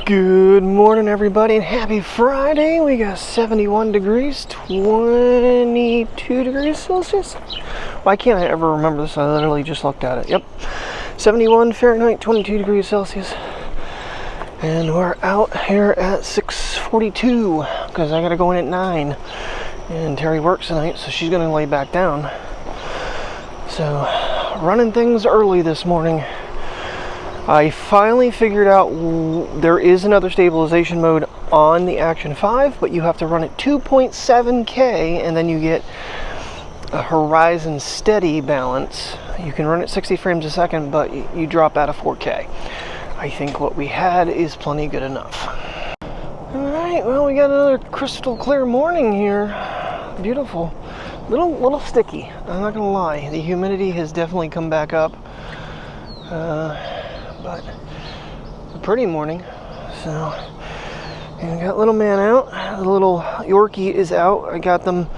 Good morning, everybody, and happy Friday. We got 71 degrees, 22 degrees Celsius. Why can't I ever remember this? I literally just looked at it. Yep, 71 Fahrenheit, 22 degrees Celsius. And we're out here at 6:42 because I gotta go in at 9. And Terry works tonight, so she's gonna lay back down. So, running things early this morning. I finally figured out there is another stabilization mode on the Action 5, but you have to run it 2.7K and then you get a horizon steady balance. You can run it 60 frames a second, but you drop out of 4K. I think what we had is plenty good enough. Alright, well, we got another crystal clear morning here. Beautiful. Little sticky, I'm not gonna lie. The humidity has definitely come back up. But a pretty morning. So, and we got little man out. The little Yorkie is out. I got them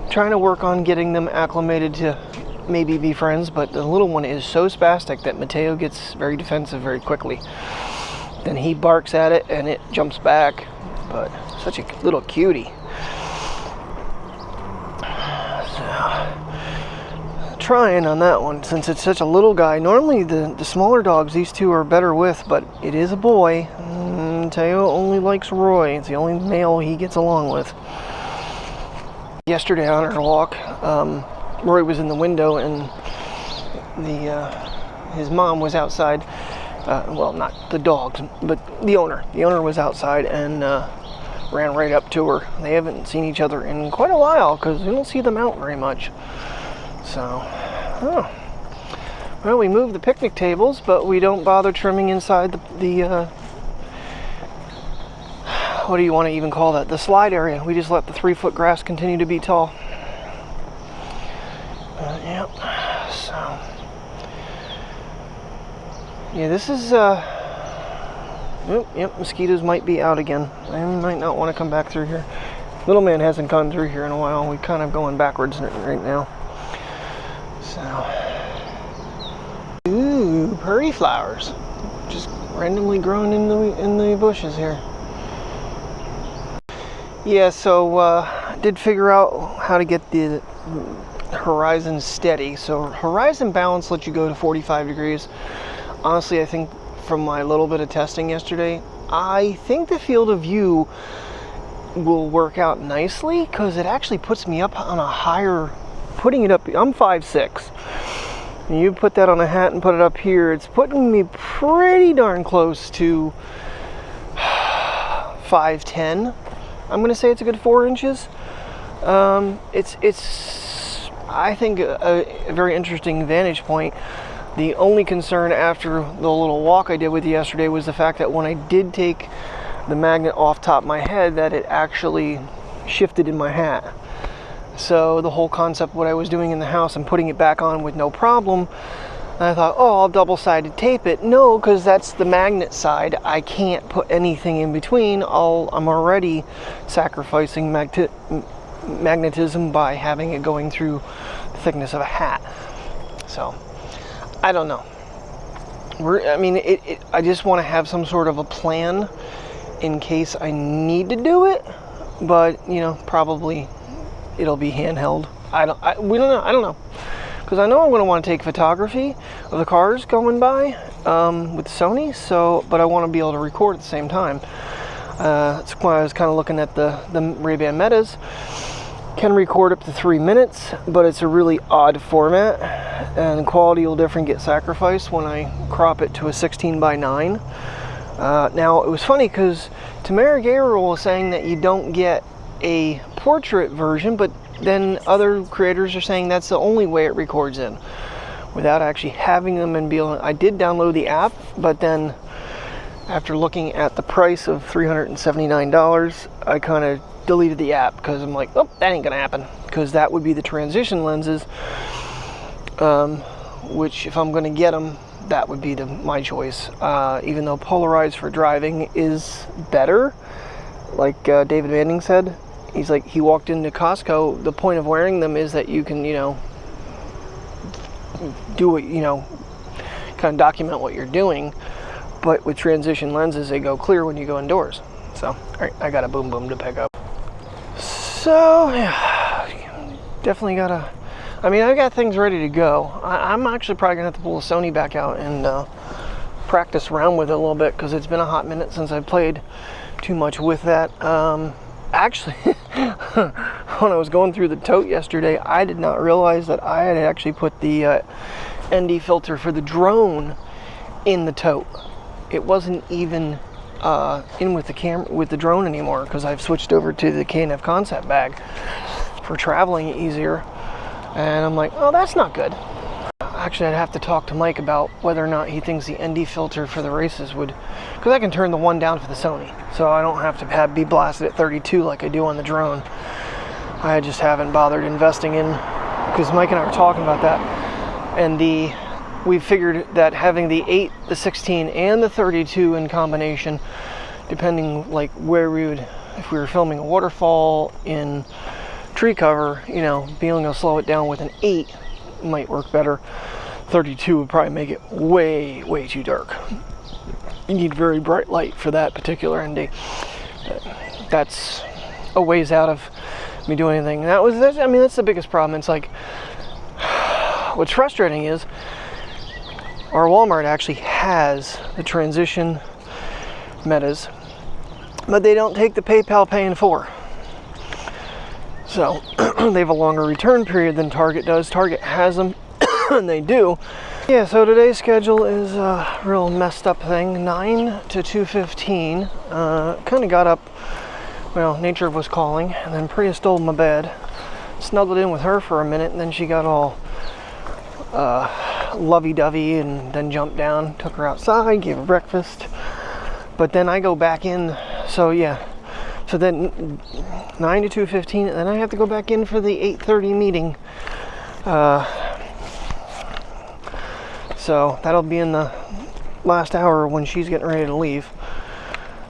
trying to work on getting them acclimated to maybe be friends, but the little one is so spastic that Mateo gets very defensive very quickly. Then he barks at it and it jumps back, but such a little cutie. Trying on that one since it's such a little guy. Normally the smaller dogs these two are better with, but it is a boy. Teo only likes Roy. It's the only male he gets along with. Yesterday on our walk, Roy was in the window and his mom was outside. Well, not the dogs, but the owner. The owner was outside and ran right up to her. They haven't seen each other in quite a while because we don't see them out very much. So, well, we moved the picnic tables, but we don't bother trimming inside the what do you want to even call that? The slide area. We just let the 3-foot grass continue to be tall. Yep. So, yeah, this is yep. Mosquitoes might be out again. I might not want to come back through here. Little man hasn't gone through here in a while. We're kind of going backwards right now. So, ooh, prairie flowers, just randomly growing in the bushes here. Yeah, so I did figure out how to get the horizon steady. So horizon balance lets you go to 45 degrees. Honestly, I think from my little bit of testing yesterday, I think the field of view will work out nicely because it actually puts me up on a higher. Putting it up, I'm 5'6". And you put that on a hat and put it up here, it's putting me pretty darn close to 5'10". I'm gonna say it's a good 4 inches. It's I think a very interesting vantage point. The only concern after the little walk I did with you yesterday was the fact that when I did take the magnet off top of my head, that it actually shifted in my hat. So the whole concept, what I was doing in the house and putting it back on with no problem, I thought, oh, I'll double-sided tape it. No, because that's the magnet side. I can't put anything in between. I'm already sacrificing magnetism by having it going through the thickness of a hat. So, I don't know. I just want to have some sort of a plan in case I need to do it, but, probably it'll be handheld. We don't know. I don't know, because I know I'm going to want to take photography of the cars going by with Sony. So, but I want to be able to record at the same time. That's why I was kind of looking at the Ray-Ban Metas. Can record up to 3 minutes, but it's a really odd format, and the quality will definitely get sacrificed when I crop it to a 16:9. Now it was funny because Tamara Gabriel was saying that you don't get a portrait version, but then other creators are saying that's the only way it records in without actually having them and I did download the app, but then after looking at the price of $379, I kind of deleted the app because I'm like, oh, that ain't gonna happen, because that would be the transition lenses, which if I'm gonna get them, that would be my choice, even though polarized for driving is better, like David Manning said. He's like, he walked into Costco, the point of wearing them is that you can, do it, kind of document what you're doing. but with transition lenses, they go clear when you go indoors. So, all right, I got a boom boom to pick up. So, yeah, definitely gotta, I mean, I got things ready to go. I'm actually probably gonna have to pull the Sony back out and practice around with it a little bit, because it's been a hot minute since I played too much with that. Actually, when I was going through the tote yesterday, I did not realize that I had actually put the ND filter for the drone in the tote. It wasn't even in with the camera, with the drone anymore, because I've switched over to the K&F Concept bag for traveling easier. And I'm like, oh, that's not good. Actually, I'd have to talk to Mike about whether or not he thinks the ND filter for the races would, because I can turn the one down for the Sony, so I don't have to be blasted at 32 like I do on the drone. I just haven't bothered investing in, because Mike and I were talking about that, and we figured that having the 8, the 16, and the 32 in combination, depending like where we would, if we were filming a waterfall in tree cover, you know, being able to slow it down with an 8 might work better. 32 would probably make it way too dark. You need very bright light for that particular ND. That's a ways out of me doing anything. I mean, that's the biggest problem. It's like, what's frustrating is our Walmart actually has the transition metas, but they don't take the PayPal Pay in 4. So they have a longer return period than Target does. Target has them, and they do. Yeah, so today's schedule is a real messed up thing. 9 to 2:15. Kind of got up, well, nature was calling, and then Priya stole my bed. Snuggled in with her for a minute, and then she got all lovey-dovey, and then jumped down, took her outside, gave her breakfast. But then I go back in, so yeah. So then 9 to 2:15, and then I have to go back in for the 8:30 meeting. So that'll be in the last hour when she's getting ready to leave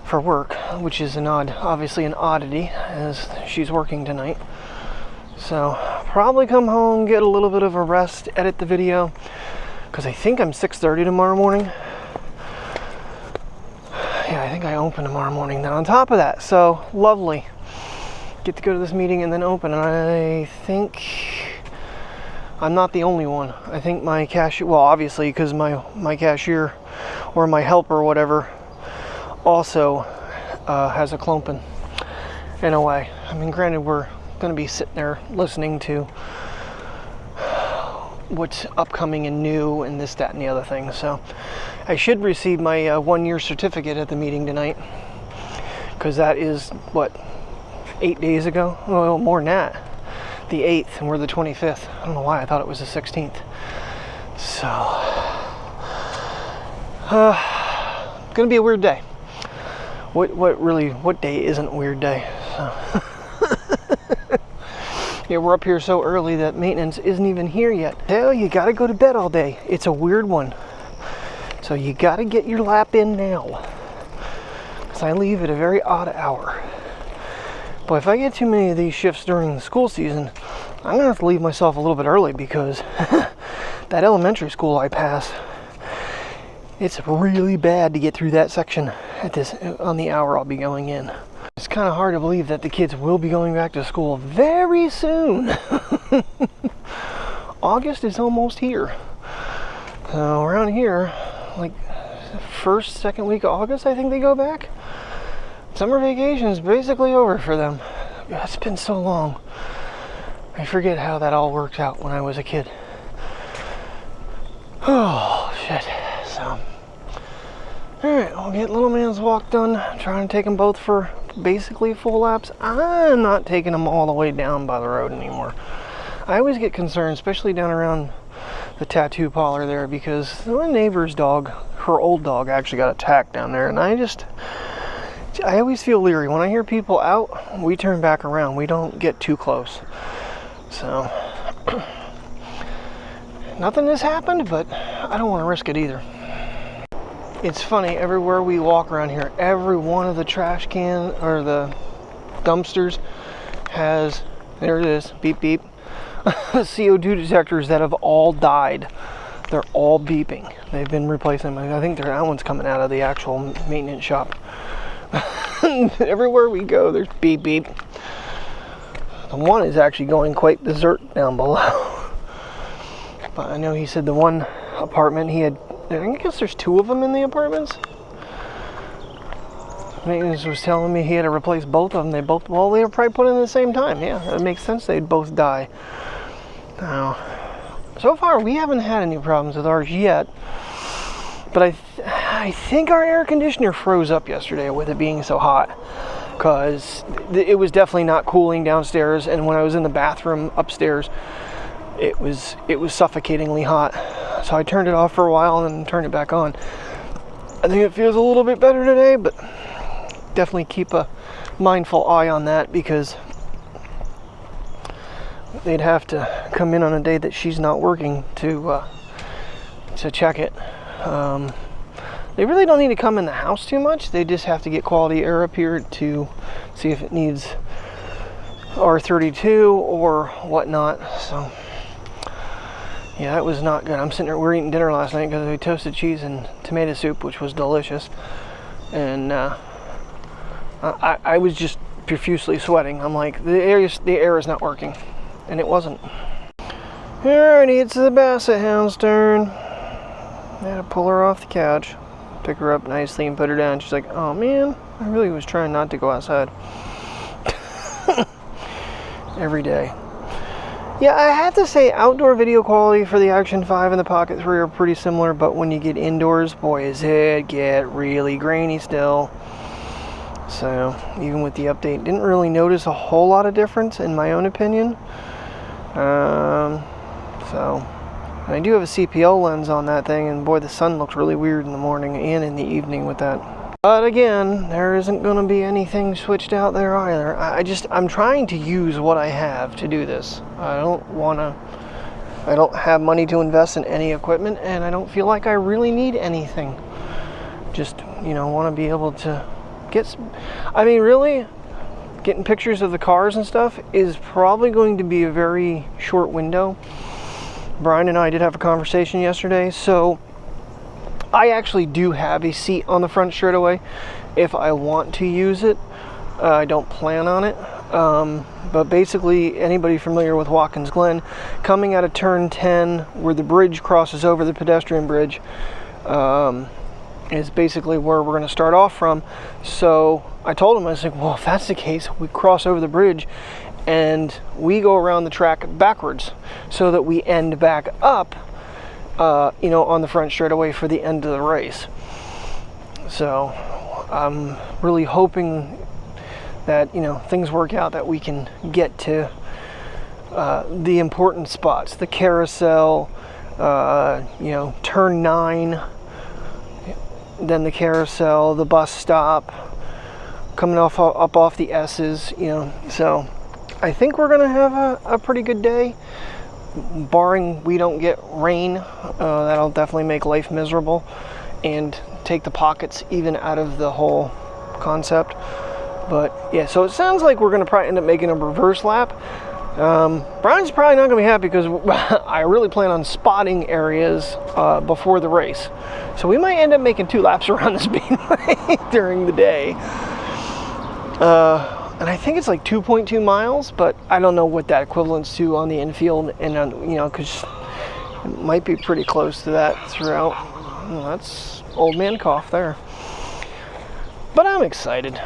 for work, which is obviously an oddity, as she's working tonight. So probably come home, get a little bit of a rest, edit the video, because I think I'm 6:30 tomorrow morning. Yeah, I think I open tomorrow morning. Then on top of that, so lovely. Get to go to this meeting and then open. And I think I'm not the only one. I think my cashier, well, obviously, because my cashier or my helper or whatever also has a clumping in a way. I mean, granted, we're going to be sitting there listening to what's upcoming and new and this, that, and the other thing. So I should receive my 1-year certificate at the meeting tonight, because that is, what, 8 days ago? Well, more than that. The 8th, and we're the 25th. I don't know why I thought it was the 16th. So, gonna be a weird day. What day isn't a weird day? So. Yeah, we're up here so early that maintenance isn't even here yet. Hell, you gotta go to bed all day. It's a weird one. So you gotta get your lap in now, because I leave at a very odd hour. But if I get too many of these shifts during the school season, I'm gonna have to leave myself a little bit early, because that elementary school I pass, it's really bad to get through that section on the hour I'll be going in. It's kind of hard to believe that the kids will be going back to school very soon. August is almost here. So around here, like first, second week of August, I think they go back. Summer vacation is basically over for them. It's been so long. I forget how that all worked out when I was a kid. Oh, shit. So, alright, I'll get little man's walk done. I'm trying to take them both for basically full laps. I'm not taking them all the way down by the road anymore. I always get concerned, especially down around the tattoo parlor there, because my neighbor's dog, her old dog, actually got attacked down there, and I always feel leery. When I hear people out, we turn back around. We don't get too close. So, nothing has happened, but I don't want to risk it either. It's funny, everywhere we walk around here, every one of the trash can or the dumpsters has, there it is, beep beep, CO2 detectors that have all died. they're all beeping. They've been replacing them. I think that one's coming out of the actual maintenance shop. Everywhere we go, there's beep beep. The one is actually going quite berserk down below. But I know he said the one apartment he had, I guess there's 2 of them in the apartments. Maintenance was telling me he had to replace both of them. They were probably put in at the same time. Yeah, that makes sense. They'd both die. Now, so far we haven't had any problems with ours yet. But I think our air conditioner froze up yesterday with it being so hot, because it was definitely not cooling downstairs, and when I was in the bathroom upstairs, it was suffocatingly hot. So I turned it off for a while and then turned it back on. I think it feels a little bit better today, but definitely keep a mindful eye on that, because they'd have to come in on a day that she's not working to check it. They really don't need to come in the house too much. They just have to get quality air up here to see if it needs R32 or whatnot. So yeah, that was not good. I'm sitting there, we were eating dinner last night because we toasted cheese and tomato soup, which was delicious. And I was just profusely sweating. I'm like, the air is not working. And it wasn't. Alrighty, it's the Basset Hound's turn. I had to pull her off the couch, pick her up nicely and put her down. She's like, oh man, I really was trying not to go outside. Every day. Yeah, I have to say outdoor video quality for the Action 5 and the Pocket 3 are pretty similar, but when you get indoors, boy, does it get really grainy still. So, even with the update, didn't really notice a whole lot of difference in my own opinion. So, I do have a CPL lens on that thing, and boy, the sun looks really weird in the morning and in the evening with that. But again, there isn't going to be anything switched out there either. I'm trying to use what I have to do this. I don't have money to invest in any equipment, and I don't feel like I really need anything. Just, want to be able to really, getting pictures of the cars and stuff is probably going to be a very short window. Brian and I did have a conversation yesterday, so I actually do have a seat on the front straightaway if I want to use it. I don't plan on it, but basically anybody familiar with Watkins Glen, coming out of turn 10 where the bridge crosses over the pedestrian bridge, is basically where we're going to start off from. So I told him, I was like, well, if that's the case, we cross over the bridge and we go around the track backwards so that we end back up, on the front straightaway for the end of the race. So I'm really hoping that, things work out, that we can get to the important spots, the carousel, turn 9, then the carousel, the bus stop, coming up off the S's, so I think we're gonna have a pretty good day, barring we don't get rain. That'll definitely make life miserable and take the Pockets even out of the whole concept. But yeah, so it sounds like we're gonna probably end up making a reverse lap. Brian's probably not gonna be happy because I really plan on spotting areas before the race, so we might end up making 2 laps around the speedway during the day. And I think it's like 2.2 miles, but I don't know what that equivalents to on the infield, and because it might be pretty close to that throughout. Well, that's old man cough there. But I'm excited.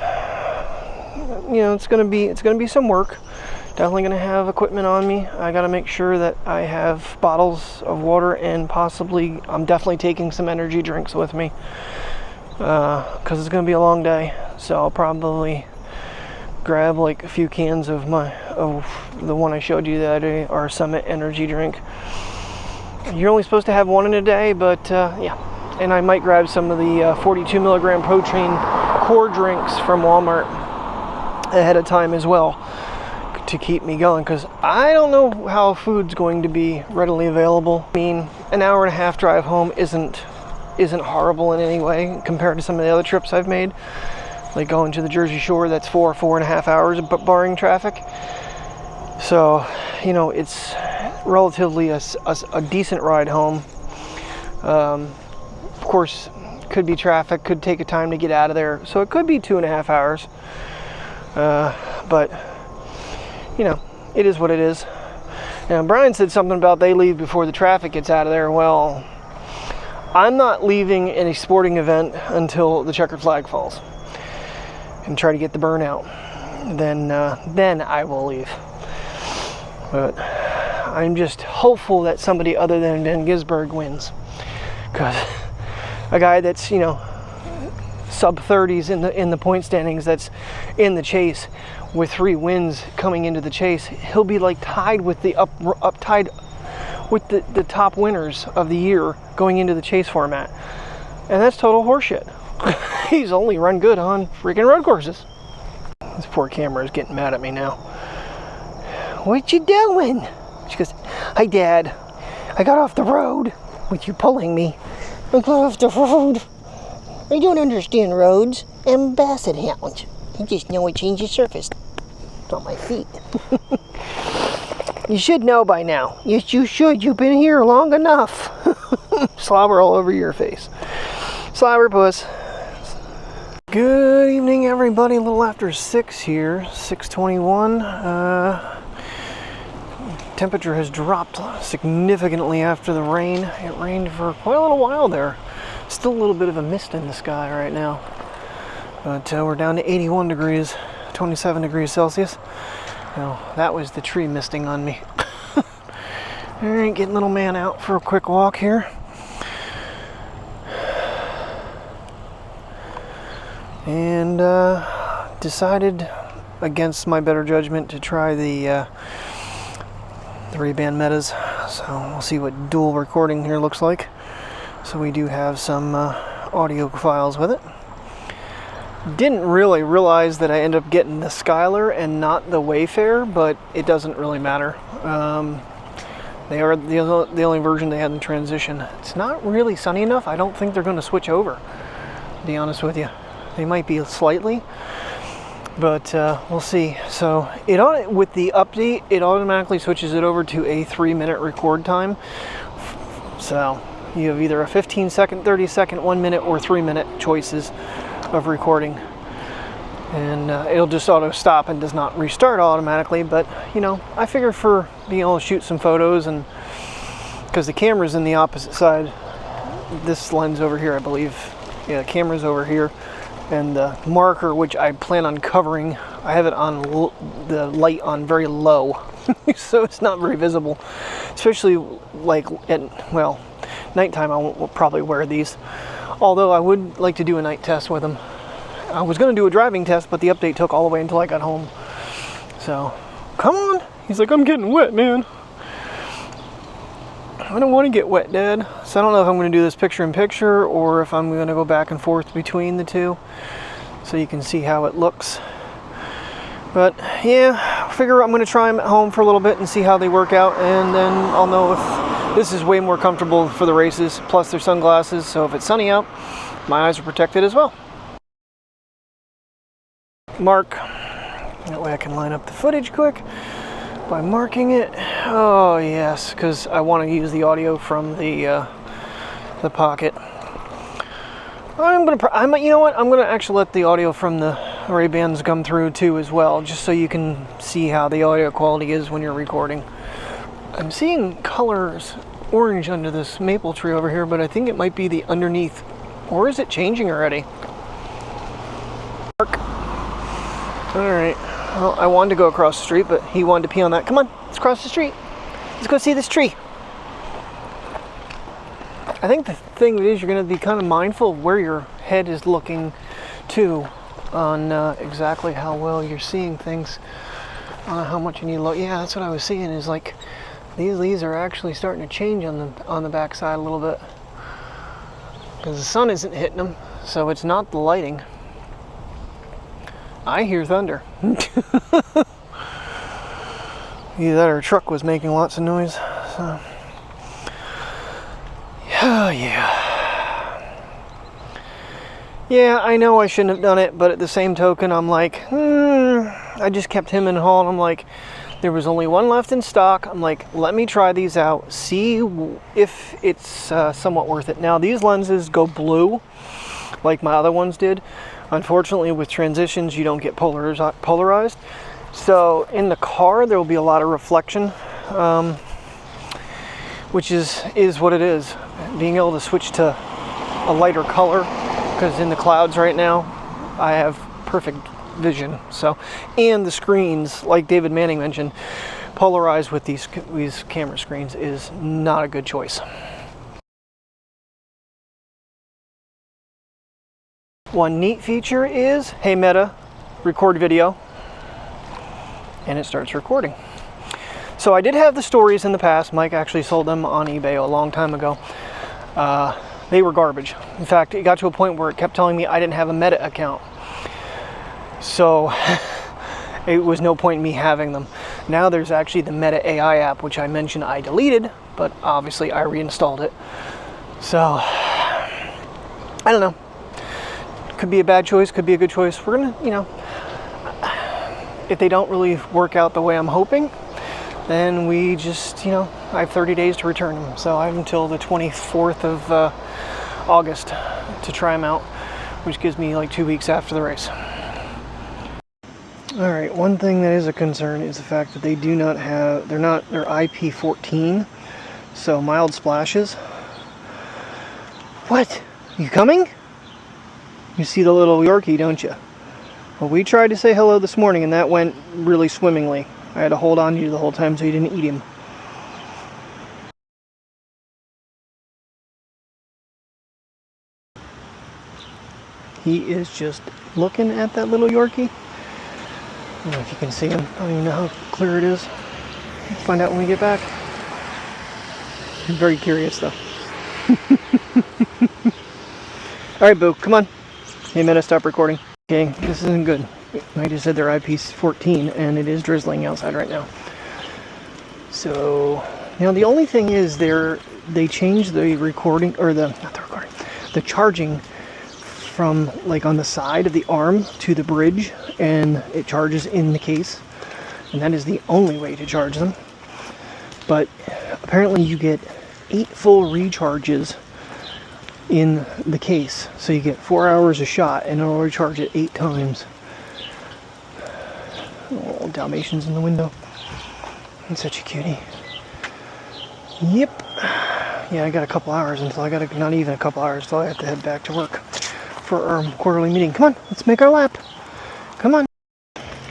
It's gonna be some work. Definitely gonna have equipment on me. I gotta make sure that I have bottles of water, and possibly I'm definitely taking some energy drinks with me, because it's gonna be a long day. So I'll probably grab like a few cans of the one I showed you the other day, our Summit energy drink. You're only supposed to have one in a day, but yeah. And I might grab some of the 42 milligram protein core drinks from Walmart ahead of time as well, to keep me going, because I don't know how food's going to be readily available. I mean, an hour and a half drive home isn't horrible in any way compared to some of the other trips I've made. Like going to the Jersey Shore, that's 4.5 hours, but barring traffic. So, it's relatively a decent ride home. Of course, could be traffic, could take a time to get out of there, so it could be 2.5 hours. But you know, it is what it is. Now, Brian said something about they leave before the traffic gets out of there. Well, I'm not leaving any sporting event until the checkered flag falls and try to get the burnout. Then I will leave. But I'm just hopeful that somebody other than Ben Gisberg wins, because a guy that's, you know, sub 30s in the point standings, that's in the chase with 3 wins coming into the chase, he'll be like tied with the tied with the top winners of the year going into the chase format, and that's total horseshit. He's only run good on freaking road courses. This poor camera is getting mad at me now. What you doing? She goes, hi Dad, I got off the road with you pulling me. I got off the road. I don't understand roads. I'm a basset hound. I just know I change the surface. It's on my feet. You should know by now. Yes, you should. You've been here long enough. Slobber all over your face. Slobber puss. Good evening, everybody. A little after 6 here. 6:21. Temperature has dropped significantly after the rain. It rained for quite a little while there. Still a little bit of a mist in the sky right now. But we're down to 81 degrees, 27 degrees Celsius. Now, that was the tree misting on me. All right, getting little man out for a quick walk here. And decided, against my better judgment, to try the Ray-Ban Metas. So we'll see what dual recording here looks like. So we do have some audio files with it. Didn't really realize that I ended up getting the Skylar and not the Wayfarer, but it doesn't really matter. They are the only version they had in transition. It's not really sunny enough. I don't think they're going to switch over, to be honest with you. They might be slightly, but we'll see. So with the update, it automatically switches it over to a 3-minute record time. So you have either a 15-second, 30-second, 1-minute, or 3-minute choices of recording, and it'll just auto stop and does not restart automatically. But you know, I figure for being able to shoot some photos, and because the camera's in the opposite side, this lens over here, I believe, yeah, the camera's over here, and the marker, which I plan on covering, I have it on the light on very low, so it's not very visible, especially like at, well, nighttime. I will probably wear these, although I would like to do a night test with them. I was going to do a driving test, but the update took all the way until I got home. So, come on. He's like, I'm getting wet, man. I don't want to get wet, Dad. So I don't know if I'm going to do this picture-in-picture or if I'm going to go back and forth between the two, so you can see how it looks. But yeah, I figure I'm going to try them at home for a little bit and see how they work out, and then I'll know if this is way more comfortable for the races. Plus they're sunglasses, so if it's sunny out, my eyes are protected as well. Mark. That way I can line up the footage quick by marking it. Oh yes, because I want to use the audio from the Pocket. You know what? I'm gonna actually let the audio from the Ray-Bans come through too as well, just so you can see how the audio quality is when you're recording. I'm seeing colors orange under this maple tree over here, but I think it might be the underneath, or is it changing already? Mark. All right. Well, I wanted to go across the street, but he wanted to pee on that. Come on, let's cross the street. Let's go see this tree. I think the thing is, you're going to be kind of mindful of where your head is looking to, on exactly how well you're seeing things, how much you need to look. Yeah, that's what I was seeing, is like these leaves are actually starting to change on the back side a little bit, because the sun isn't hitting them, so it's not the lighting. I hear thunder. Either that or a truck was making lots of noise. So. Oh, yeah. Yeah, I know I shouldn't have done it, but at the same token, I'm like, I just kept him in the hall, and I'm like, There was only one left in stock. I'm like, let me try these out, see if it's somewhat worth it. Now these lenses go blue like my other ones did. Unfortunately, with transitions, you don't get polarized. So in the car, there will be a lot of reflection, which is what it is. Being able to switch to a lighter color, because in the clouds right now, I have perfect vision. So, and the screens, like David Manning mentioned, polarized with these camera screens is not a good choice. One neat feature is, hey Meta, record video, and it starts recording. So I did have the stories in the past. Mike actually sold them on eBay a long time ago. They were garbage. In fact, it got to a point where it kept telling me I didn't have a Meta account. So it was no point in me having them. Now there's actually the Meta AI app, which I mentioned I deleted, but obviously I reinstalled it. So I don't know. Could be a bad choice, could be a good choice. We're gonna, you know, if they don't really work out the way I'm hoping, then we just, you know, I have 30 days to return them. So I have until the 24th of August to try them out, which gives me like 2 weeks after the race. All right, one thing that is a concern is the fact that they do not have, they're IP14, so mild splashes. What? You coming? You see the little Yorkie, don't you? Well, we tried to say hello this morning, and that went really swimmingly. I had to hold on to you the whole time so you didn't eat him. He is just looking at that little Yorkie. I don't know if you can see him. I don't even know how clear it is. We'll find out when we get back. I'm very curious, though. All right, Boo, come on. Hey, Meta, stop recording. Okay, this isn't good. I just said they're IP14, and it is drizzling outside right now. So, now the only thing is they changed the recording, or the charging from like on the side of the arm to the bridge, and it charges in the case, and that is the only way to charge them. But apparently you get 8 full recharges in the case, so you get 4 hours a shot and it'll recharge it 8 times. Oh, Dalmatians in the window. He's such a cutie. Yep. Yeah, I got a couple hours until not even a couple hours until I have to head back to work for our quarterly meeting. Come on, let's make our lap. Come on.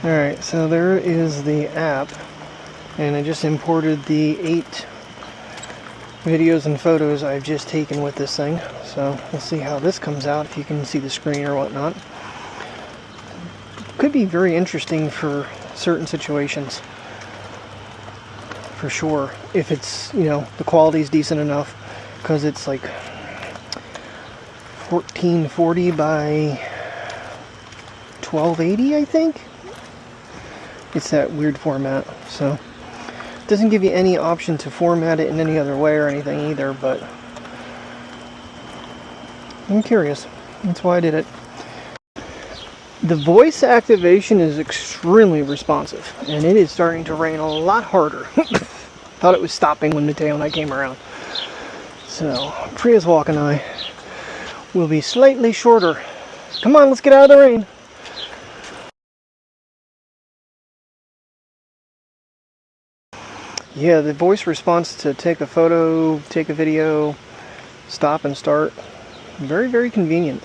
Alright, so there is the app, and I just imported the 8 videos and photos I've just taken with this thing. So we'll see how this comes out, if you can see the screen or whatnot. Could be very interesting for certain situations, for sure, if it's, you know, the quality's decent enough, because it's like 1440 by 1280, I think. It's that weird format, so it doesn't give you any option to format it in any other way or anything either, but I'm curious. That's why I did it. The voice activation is extremely responsive, and it is starting to rain a lot harder. Thought it was stopping when Mateo and I came around. So, Priya's walk and I will be slightly shorter. Come on, let's get out of the rain. Yeah, the voice response to take a photo, take a video, stop and start, very, very convenient.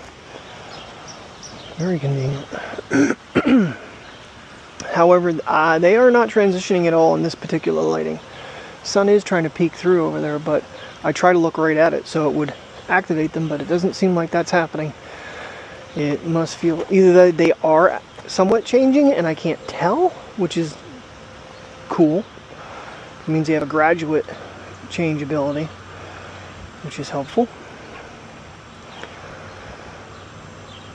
Very convenient. However, they are not transitioning at all in this particular lighting. Sun is trying to peek through over there, but I try to look right at it so it would activate them, but it doesn't seem like that's happening. It must feel either that they are somewhat changing and I can't tell, which is cool. It means they have a graduate change ability, which is helpful.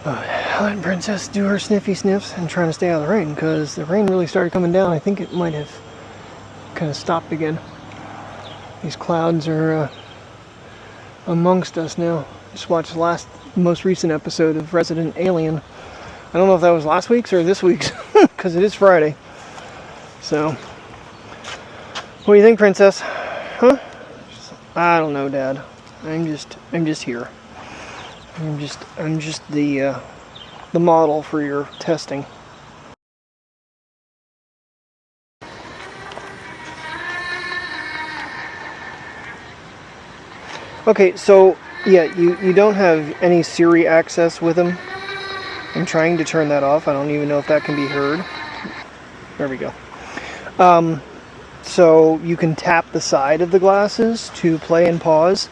I'll let Princess do her sniffy sniffs and trying to stay out of the rain, because the rain really started coming down. I think it might have kind of stopped again. These clouds are amongst us now. Just watched the most recent episode of Resident Alien. I don't know if that was last week's or this week's, because it is Friday. So, What do you think, Princess? Huh? I don't know, Dad. I'm just here. I'm just the model for your testing. Okay, so yeah, you don't have any Siri access with them. I'm trying to turn that off. I don't even know if that can be heard. There we go. So you can tap the side of the glasses to play and pause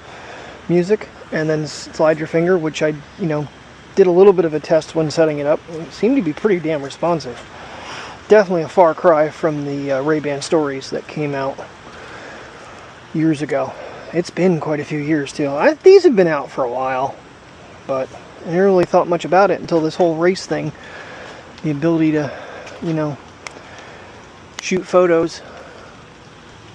music, and then slide your finger, which I, did a little bit of a test when setting it up. It seemed to be pretty damn responsive. Definitely a far cry from the Ray-Ban Stories that came out years ago. It's been quite a few years too. These have been out for a while, but I never really thought much about it until this whole race thing. The ability to, shoot photos.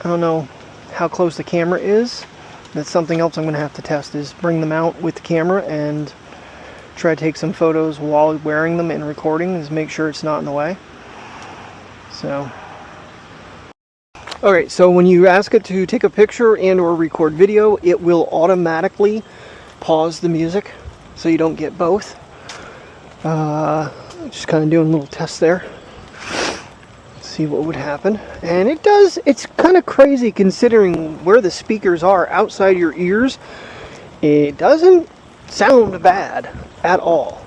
I don't know how close the camera is. That's something else I'm going to have to test, is bring them out with the camera and try to take some photos while wearing them and recording, is make sure it's not in the way. So, alright, so when you ask it to take a picture and or record video, it will automatically pause the music so you don't get both. Just kind of doing a little test there. See what would happen. And it does. It's kind of crazy considering where the speakers are outside your ears. It doesn't sound bad at all.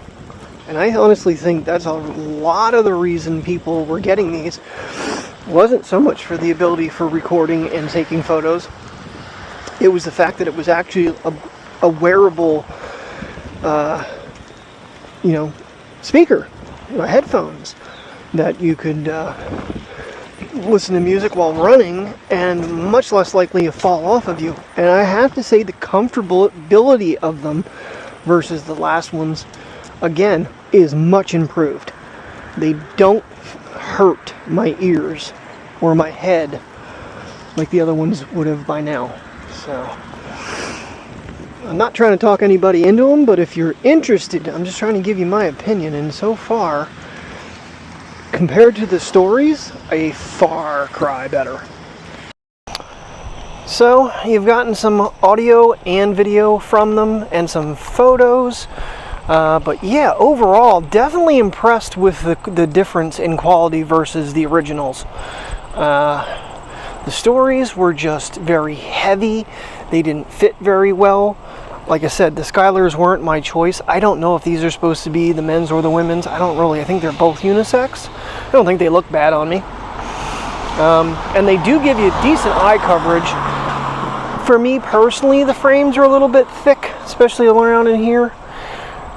And I honestly think that's a lot of the reason people were getting these. It wasn't so much for the ability for recording and taking photos. It was the fact that it was actually a wearable speaker, headphones, that you could listen to music while running and much less likely to fall off of you. And I have to say the comfortability of them versus the last ones, again, is much improved. They don't hurt my ears or my head like the other ones would have by now. So I'm not trying to talk anybody into them, but if you're interested, I'm just trying to give you my opinion. And so far, compared to the Stories, a far cry better. So you've gotten some audio and video from them and some photos, but yeah, overall definitely impressed with the difference in quality versus the originals. The Stories were just very heavy. They didn't fit very well. Like I said, the Skylers weren't my choice. I don't know if these are supposed to be the men's or the women's. I think they're both unisex. I don't think they look bad on me. And they do give you decent eye coverage. For me personally, the frames are a little bit thick, especially around in here.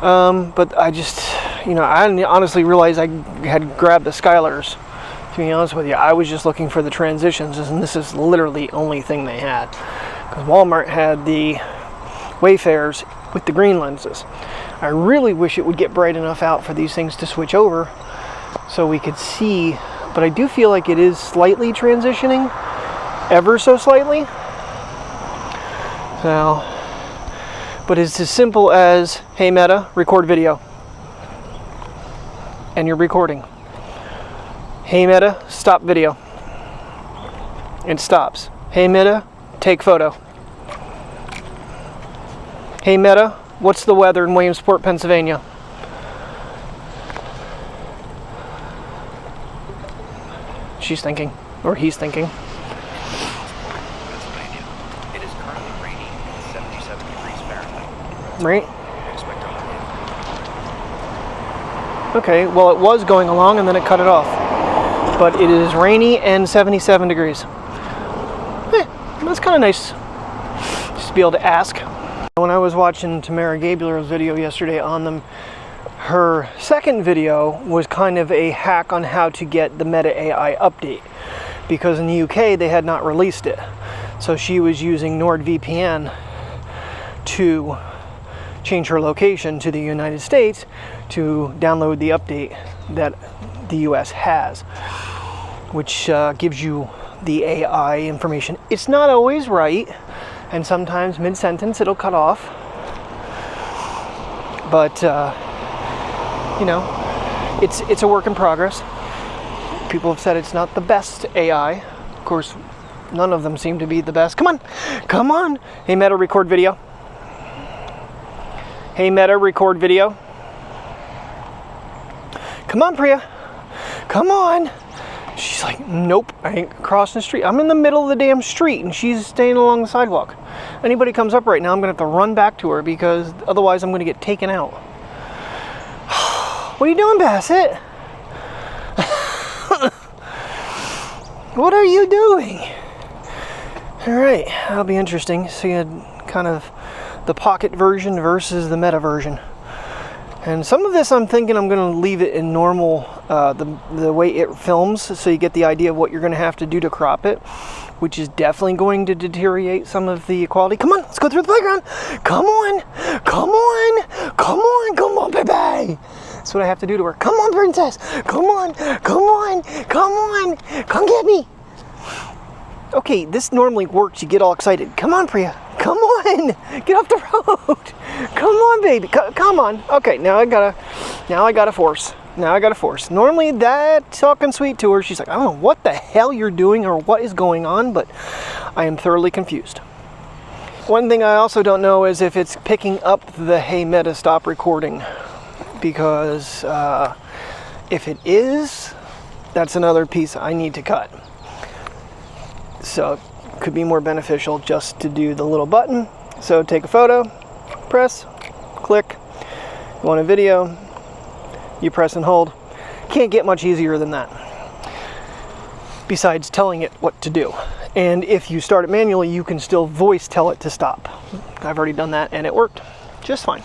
But I just, I didn't honestly realize I had grabbed the Skylers. To be honest with you, I was just looking for the transitions, and this is literally the only thing they had. Because Walmart had the Wayfarers with the green lenses. I really wish it would get bright enough out for these things to switch over so we could see, but I do feel like it is slightly transitioning, ever so slightly. So, but it's as simple as, hey Meta, record video. And you're recording. Hey Meta, stop video. It stops. Hey Meta, take photo. Hey Meta, what's the weather in Williamsport, Pennsylvania? She's thinking, or he's thinking. It is currently raining and 77 degrees Fahrenheit. Right? Okay, well it was going along and then it cut it off. But it is rainy and 77 degrees. That's kind of nice. Just to be able to ask. When I was watching Tamara Gabler's video yesterday on them, her second video was kind of a hack on how to get the Meta AI update, because in the UK they had not released it. So she was using NordVPN to change her location to the United States to download the update that the US has, which gives you the AI information. It's not always right, and sometimes mid-sentence it'll cut off, but it's a work in progress. People have said it's not the best AI. Of course, None of them seem to be the best. Come on. Come on. Hey, Meta, record video. Hey, Meta, record video. Come on, Priya. Come on. She's like, nope, I ain't crossing the street. I'm in the middle of the damn street and she's staying along the sidewalk. Anybody comes up right now, I'm gonna have to run back to her because otherwise I'm gonna get taken out. What are you doing, Bassett? What are you doing? All right, that'll be interesting. See kind of the Pocket version versus the Meta version. And some of this I'm thinking I'm going to leave it in normal, the way it films, so you get the idea of what you're going to have to do to crop it, which is definitely going to deteriorate some of the quality. Come on, let's go through the playground. Come on, come on, come on, come on, baby. That's what I have to do to her. Come on, princess. Come on, come on, come on. Come get me. Okay, this normally works. You get all excited. Come on, Priya. Come on. Get off the road. Come on, baby. Come on. Okay, now I gotta force. Now I gotta force. Normally that talking sweet to her, she's like, I don't know what the hell you're doing or what is going on, but I am thoroughly confused. One thing I also don't know is if it's picking up the Hey Meta stop recording, because if it is, that's another piece I need to cut. So it could be more beneficial just to do the little button. So take a photo, press, click. You want a video, you press and hold. Can't get much easier than that, besides telling it what to do. And if you start it manually, you can still voice tell it to stop. I've already done that and it worked just fine.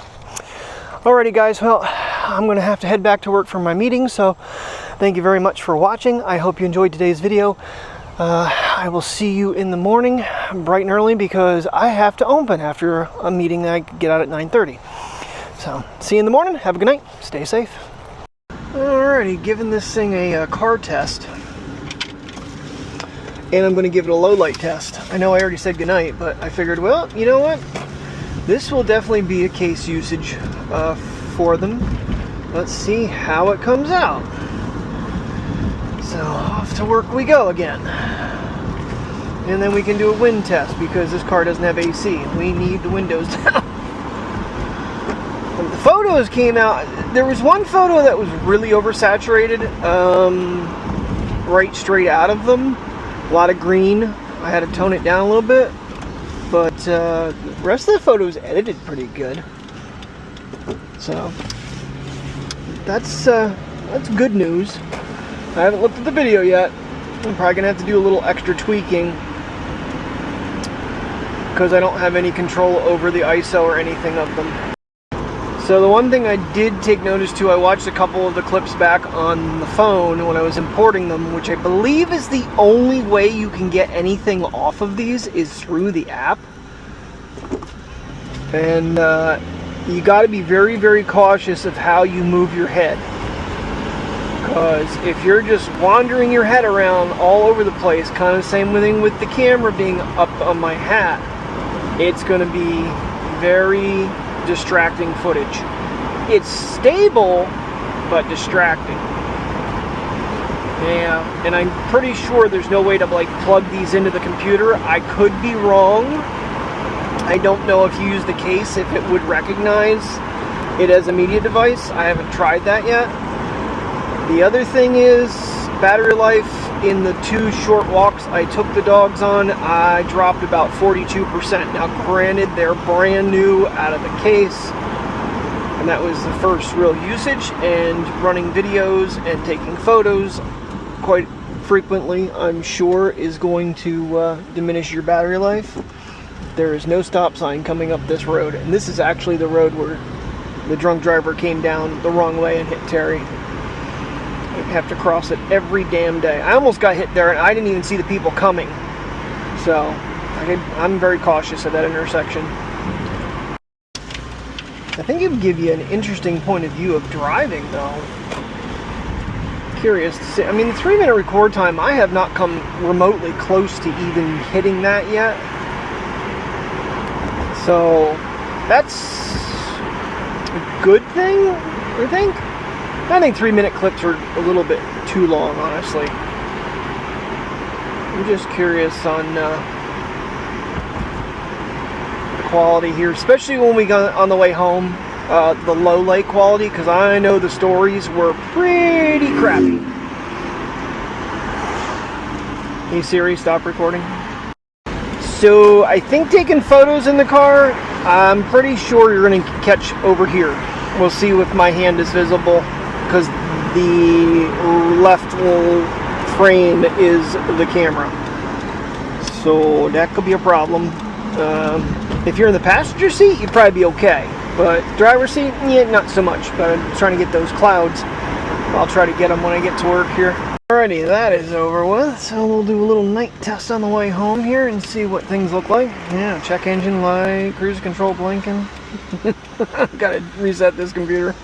Alrighty guys, well, I'm gonna have to head back to work for my meeting, so thank you very much for watching. I hope you enjoyed today's video. I will see you in the morning, bright and early, because I have to open after a meeting that I get out at 9:30. So, see you in the morning. Have a good night. Stay safe. Alrighty, giving this thing a car test. And I'm going to give it a low light test. I know I already said goodnight, but I figured, well, you know what? This will definitely be a case usage for them. Let's see how it comes out. So off to work we go again. And then we can do a wind test because this car doesn't have AC. We need the windows down. The photos came out. There was one photo that was really oversaturated, right straight out of them. A lot of green. I had to tone it down a little bit. But the rest of the photos edited pretty good. So that's good news. I haven't looked at the video yet. I'm probably gonna have to do a little extra tweaking because I don't have any control over the ISO or anything of them. So the one thing I did take notice to, I watched a couple of the clips back on the phone when I was importing them, which I believe is the only way you can get anything off of these is through the app. And you got to be very, very cautious of how you move your head. Because if you're just wandering your head around all over the place, kind of the same thing with the camera being up on my hat, it's going to be very distracting footage. It's stable, but distracting. Yeah, and I'm pretty sure there's no way to like plug these into the computer. I could be wrong. I don't know if you use the case, if it would recognize it as a media device. I haven't tried that yet. The other thing is battery life. In the 2 short walks I took the dogs on, I dropped about 42%. Now granted, they're brand new out of the case, and that was the first real usage, and running videos and taking photos quite frequently, I'm sure, is going to diminish your battery life. There is no stop sign coming up this road, and this is actually the road where the drunk driver came down the wrong way and hit Terry. I have to cross it every damn day. I almost got hit there and I didn't even see the people coming. So I'm very cautious of that intersection. I think it would give you an interesting point of view of driving though. Curious to see. I mean, the 3-minute record time, I have not come remotely close to even hitting that yet. So that's a good thing, I think. I think 3-minute clips are a little bit too long, honestly. I'm just curious on the quality here, especially when we got on the way home, the low light quality, because I know the stories were pretty crappy. Hey Siri, stop recording. So I think taking photos in the car, I'm pretty sure you're going to catch over here. We'll see if my hand is visible, because the left frame is the camera. So that could be a problem. If you're in the passenger seat, you'd probably be okay. But driver's seat, yeah, not so much. But I'm trying to get those clouds. I'll try to get them when I get to work here. Alrighty, that is over with. So we'll do a little night test on the way home here and see what things look like. Yeah, check engine light, cruise control blinking. Gotta reset this computer.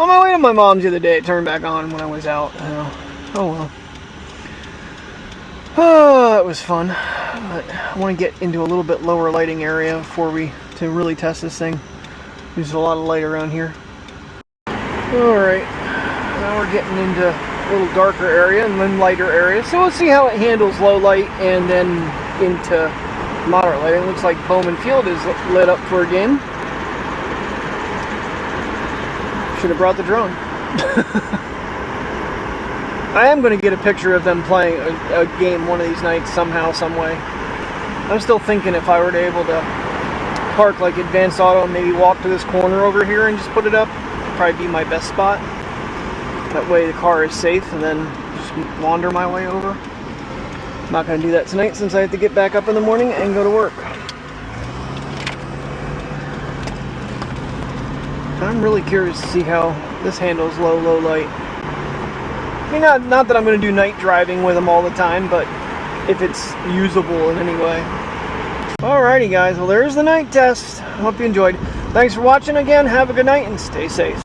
On my way to my mom's the other day, it turned back on when I was out. Oh well. Oh, that was fun. But I want to get into a little bit lower lighting area before to really test this thing. There's a lot of light around here. Alright, now we're getting into a little darker area and then lighter area. So we'll see how it handles low light and then into moderate light. It looks like Bowman Field is lit up for a game. Should have brought the drone. I am going to get a picture of them playing a game one of these nights somehow, some way. I'm still thinking if I were to able to park like advanced auto and maybe walk to this corner over here and just put it up, it'd probably be my best spot. That way the car is safe and then just wander my way over. I'm not going to do that tonight since I have to get back up in the morning and go to work. I'm really curious to see how this handles low light. I mean, not that I'm going to do night driving with them all the time, but if it's usable in any way. Alrighty guys, well there's the night test. Hope you enjoyed. Thanks for watching again, have a good night and stay safe.